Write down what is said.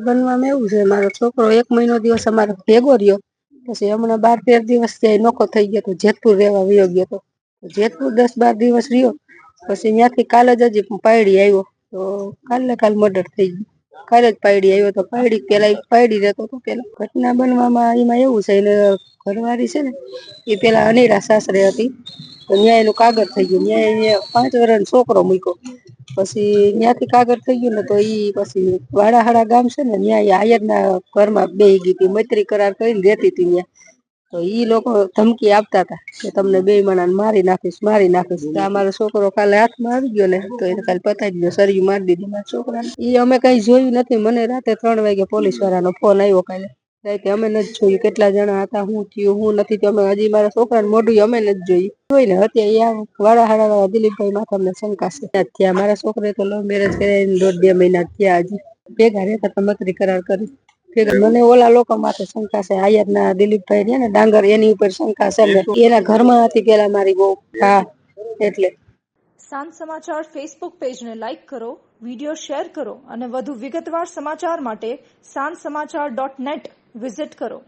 બનવામાં એવું છે, મારો છોકરો 1 મહિનો દિવસ અમારો ભેગો રહ્યો, પછી હમણાં 12-13 દિવસ ત્યાં નોખો થઈ ગયો તો જેતપુર રહેવા વયો ગયો તો જેતપુર 10-12 દિવસ રહ્યો, પછી ત્યાંથી કાલે જ હજી પાયડી આવ્યો તો કાલ મર્ડર થઈ ગયું. કાલે જ પાયડી આવ્યો તો પાયડી રહેતો હતો પેલા. ઘટના બનવામાં એમાં એવું છે, એને ઘરવાળી છે ને એ પેલા અનેરા સાસરે હતી, તો ન્યાય એનું કાગળ થઈ ગયું, ન્યાય 5 વર્ષનો છોકરો મૂક્યો, પછી ત્યાંથી કાગળ થઈ ગયું ને તો ઈ પછી વાડાહાડા ગામ છે ને ન્યાય આયરના ઘરમાં બેહી ગઈ હતી, મૈત્રી કરાર કરીને રહેતી હતી ત્યાં. તો ઈ લોકો ધમકી આપતા હતા કે તમને 2 માણાને મારી નાખીશ. તો અમારો છોકરો કાલે હાથમાં આવી ગયો ને તો એને કાલે પતાવી દીધો, સળિયું મારી દીધી મારા છોકરાને. ઈ અમે કઈ જોયું નથી, મને રાતે 3 વાગે પોલીસ વાળાનો ફોન આવ્યો કાલે રાતે, અમે નથી જોયું કેટલા જણા હતા, શું થયું શું નથી તો અમે હજી મારા છોકરાને મોઢું અમે નથી જોયું. જોઈને અત્યારે વાડાહાડા દિલીપભાઈ માથે અમને શંકા છે. ત્યાં મારા છોકરે તો લવ મેરેજ કર્યા 1.5-2 મહિના થયા, હજી ભેગા રહેતા તો મૈત્રી કરાર કરી. મને ઓલા લોકો માથે શંકા છે, આયરના દિલીપભાઈ છે ને ડાંગર, એની ઉપર શંકા છે ને એના ઘરમાં હતી પેલા મારી બહુ. હા એટલે સાંજ સમાચાર ફેસબુક પેજને લાઇક કરો, વિડીયો શેર કરો અને વધુ વિગતવાર સમાચાર માટે sanssamachar.net વિઝિટ કરો.